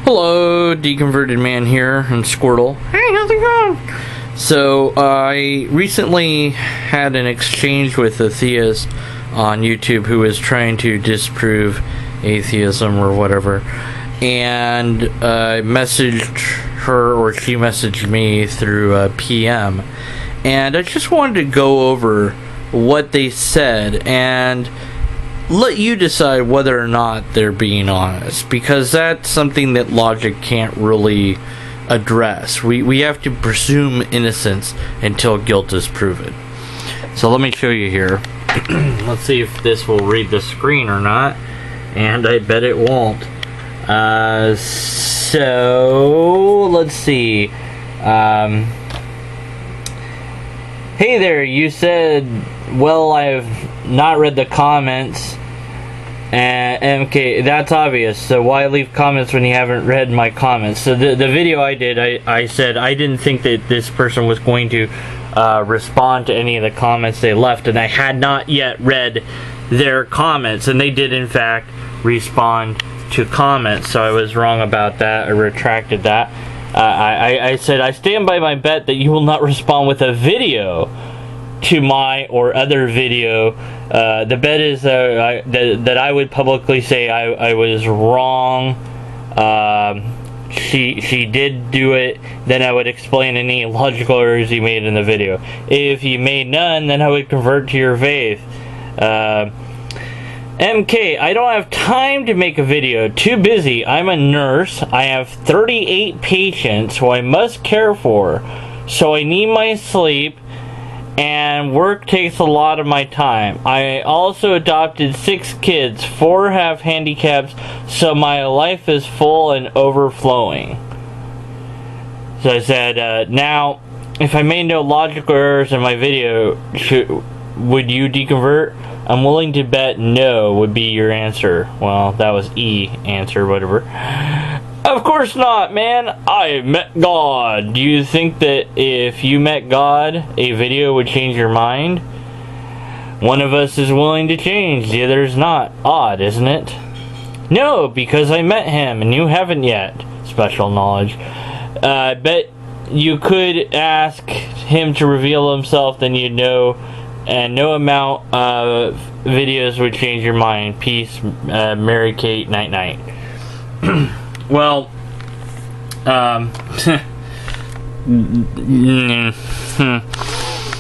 Hello, Deconverted Man here in Squirtle. Hey, how's it going? So, I recently had an exchange with a theist on YouTube who was trying to disprove atheism or whatever. And I messaged her, or she messaged me through a PM. And I just wanted to go over what they said and let you decide whether or not they're being honest, because that's something that logic can't really address. We have to presume innocence until guilt is proven. So let me show you here. Let's see if this will read the screen or not, and I bet it won't. So let's see. Hey there, you said, well, I've not read the comments. Okay, that's obvious. So why leave comments when you haven't read my comments? So the video I did, I said I didn't think that this person was going to respond to any of the comments they left, and I had not yet read their comments, and they did in fact respond to comments. So I was wrong about that. I retracted that. I said, I stand by my bet that you will not respond with a video to my or other video. The bet is that I would publicly say I was wrong. She did do it. Then I would explain any logical errors you made in the video. If you made none, then I would convert to your faith. MK, I don't have time to make a video. Too busy. I'm a nurse. I have 38 patients who I must care for. So I need my sleep, and work takes a lot of my time. I also adopted 6 kids. 4 have handicaps, so my life is full and overflowing. So I said, now, if I made no logical errors in my video, would you deconvert? I'm willing to bet no would be your answer. Well, that was E answer, whatever. Of course not, man. I met God. Do you think that if you met God, a video would change your mind? One of us is willing to change, the other is not. Odd, isn't it? No, because I met him and you haven't yet. Special knowledge. I bet you could ask him to reveal himself, then you'd know. And no amount of videos would change your mind. Peace, Mary Kate, night night. Well,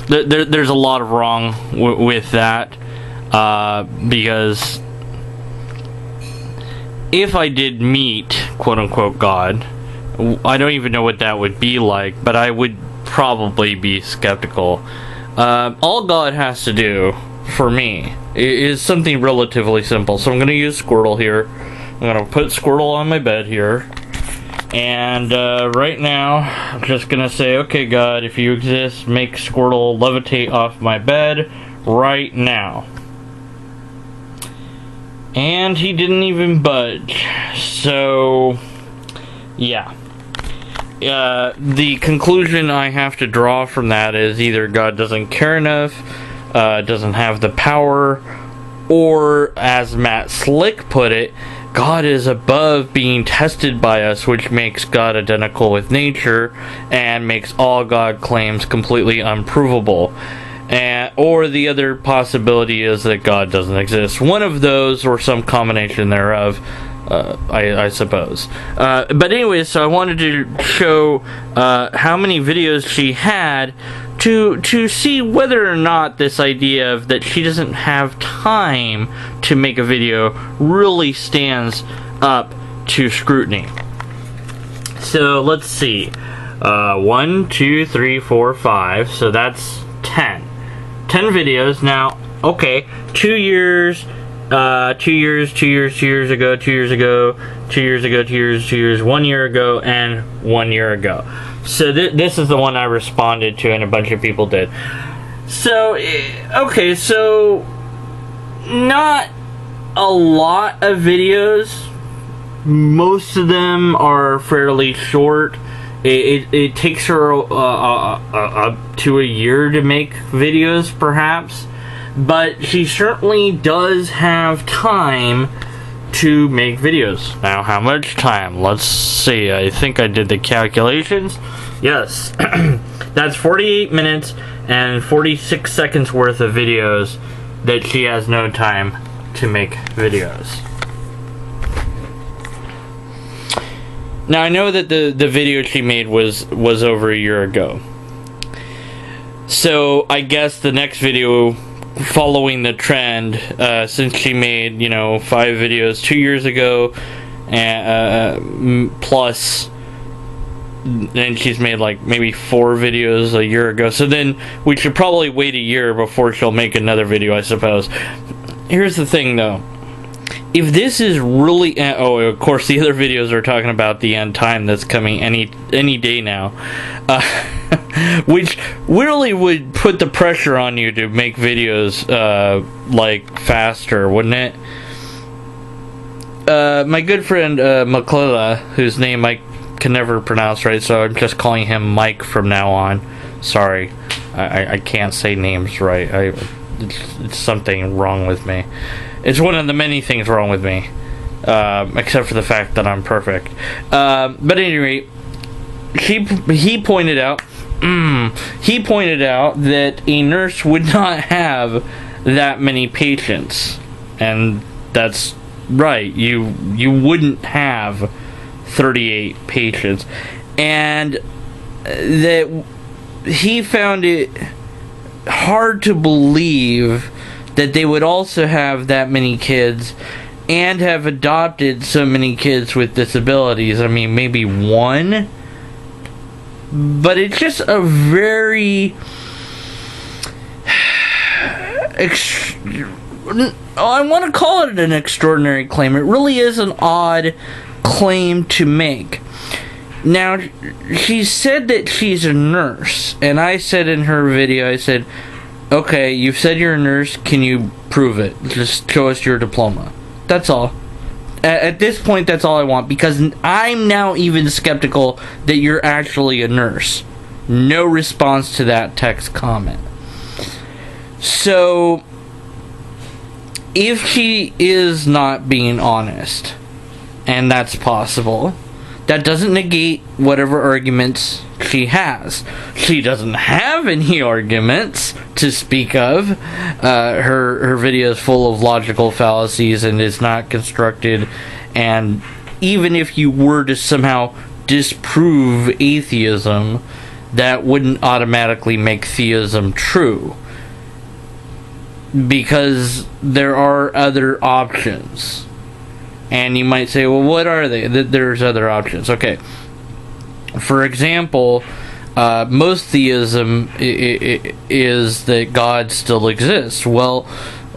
there's a lot of wrong with that, because if I did meet, quote unquote, God, I don't even know what that would be like, but I would probably be skeptical. All God has to do for me is something relatively simple. So I'm going to use Squirtle here. I'm going to put Squirtle on my bed here. And right now, I'm just going to say, okay, God, if you exist, make Squirtle levitate off my bed right now. And he didn't even budge. So, yeah. The conclusion I have to draw from that is either God doesn't care enough, doesn't have the power, or, as Matt Slick put it, God is above being tested by us, which makes God identical with nature and makes all God claims completely unprovable. Or the other possibility is that God doesn't exist. One of those, or some combination thereof, I suppose. But anyways, so I wanted to show how many videos she had to see whether or not this idea of that she doesn't have time to make a video really stands up to scrutiny. So let's see. 1, 2, 3, 4, 5. So that's 10. 10 videos. Now, okay, 2 years. 2 years, 2 years, 2 years ago, 2 years ago, 2 years ago, 2 years, 2 years, 1 year ago, and 1 year ago. So this is the one I responded to, and a bunch of people did. So, okay, so not a lot of videos. Most of them are fairly short. It takes her up to a year to make videos, perhaps. But she certainly does have time to make videos. Now, how much time? Let's see. I think I did the calculations. Yes. That's 48 minutes and 46 seconds worth of videos that she has no time to make videos. Now, I know that the video she made was over a year ago. So, I guess the next video, following the trend, since she made, 5 videos 2 years ago, plus, then she's made like maybe 4 videos a year ago. So then we should probably wait a year before she'll make another video, I suppose. Here's the thing, though. If this is really... oh, of course, the other videos are talking about the end time that's coming any day now. Which really would put the pressure on you to make videos, like, faster, wouldn't it? My good friend, Maklela, whose name I can never pronounce right, so I'm just calling him Mike from now on. Sorry. I can't say names right. It's something wrong with me. It's one of the many things wrong with me, except for the fact that I'm perfect. But at any rate, he pointed out that a nurse would not have that many patients, and that's right. You wouldn't have 38 patients, and that he found it hard to believe that they would also have that many kids and have adopted so many kids with disabilities. I mean, maybe one, but it's just a very I want to call it an extraordinary claim. It really is an odd claim to make. Now, she said that she's a nurse, and I said in her video, I said, okay, you've said you're a nurse, can you prove it? Just show us your diploma. That's all. At this point, that's all I want, because I'm now even skeptical that you're actually a nurse. No response to that text comment. So, if she is not being honest, and that's possible, that doesn't negate whatever arguments she has. She doesn't have any arguments to speak of. Her video is full of logical fallacies and is not constructed. And even if you were to somehow disprove atheism, that wouldn't automatically make theism true. Because there are other options. And you might say, well, what are they? There's other options. Okay. For example, most theism is that God still exists. Well,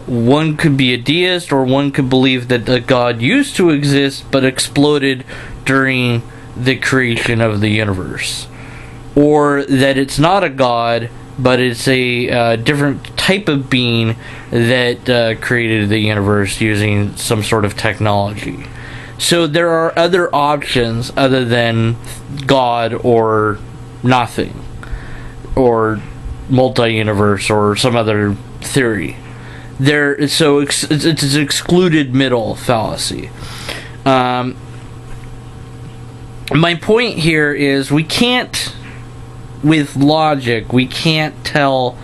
one could be a deist, or one could believe that the God used to exist but exploded during the creation of the universe. Or that it's not a God, but it's a different type of being that created the universe using some sort of technology. So there are other options other than God or nothing, or multi-universe, or some other theory. So it's an excluded middle fallacy. My point here is we can't, with logic, we can't tell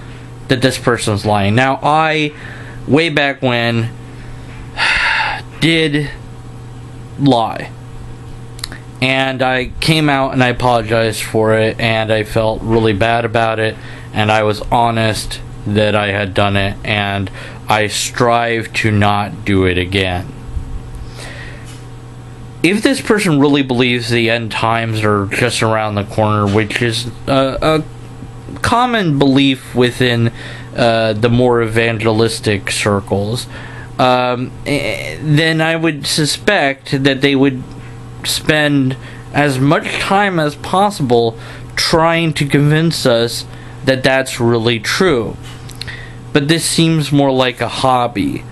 that this person's lying. Now, I, way back when, did lie. And I came out and I apologized for it, and I felt really bad about it, and I was honest that I had done it, and I strive to not do it again. If this person really believes the end times are just around the corner, which is a common belief within the more evangelistic circles, then I would suspect that they would spend as much time as possible trying to convince us that that's really true. But this seems more like a hobby.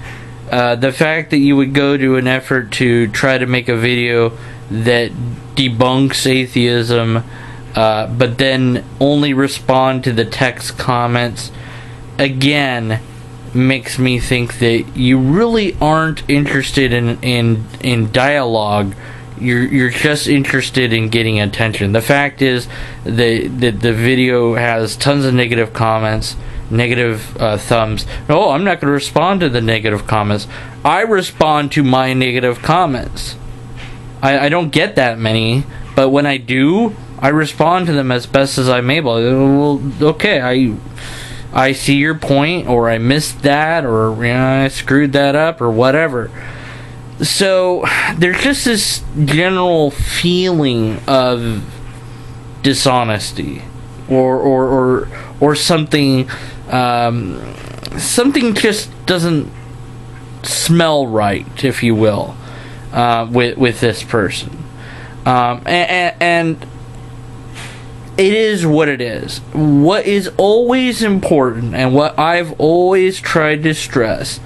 The fact that you would go to an effort to try to make a video that debunks atheism, but then only respond to the text comments, again, makes me think that you really aren't interested in dialogue. You're just interested in getting attention. The fact is that the video has tons of negative comments, negative thumbs. Oh, I'm not going to respond to the negative comments. I respond to my negative comments. I don't get that many, but when I do, I respond to them as best as I'm able. Well, okay, I see your point, or I missed that, or I screwed that up, or whatever. So there's just this general feeling of dishonesty, or something. Something just doesn't smell right, if you will, with this person, and it is what it is. What is always important, and what I've always tried to stress,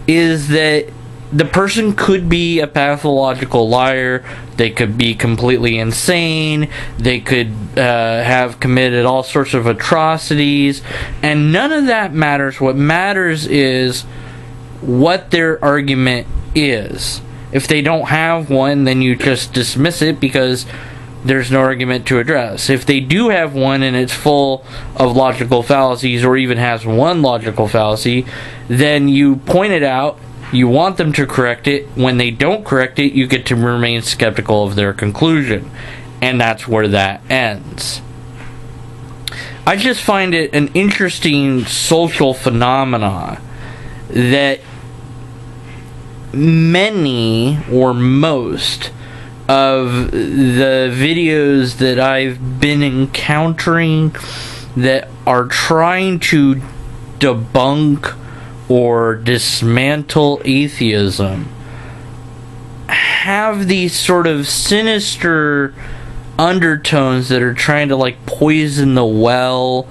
is that the person could be a pathological liar. They could be completely insane. They could have committed all sorts of atrocities, and none of that matters. What matters is what their argument is. If they don't have one, then you just dismiss it because there's no argument to address. If they do have one and it's full of logical fallacies, or even has one logical fallacy, then you point it out. You want them to correct it. When they don't correct it, you get to remain skeptical of their conclusion. And that's where that ends. I just find it an interesting social phenomena that many, or most, of the videos that I've been encountering that are trying to debunk or dismantle atheism have these sort of sinister undertones that are trying to like poison the well,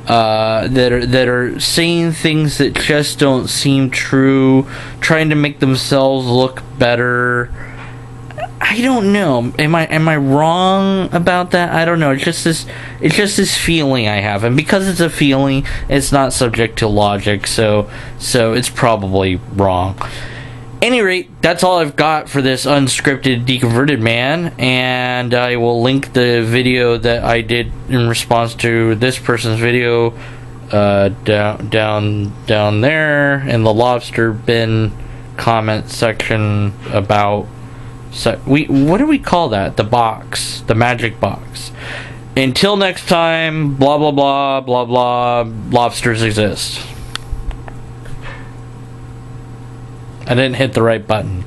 that are saying things that just don't seem true, trying to make themselves look better. I don't know. Am I wrong about that? I don't know. It's just this feeling I have, and because it's a feeling, it's not subject to logic, so it's probably wrong. Any rate, that's all I've got for this unscripted deconverted man, and I will link the video that I did in response to this person's video down there in the lobster bin comment section about. So what do we call that? The box, the magic box. Until next time, blah blah blah blah blah. Lobsters exist. I didn't hit the right button.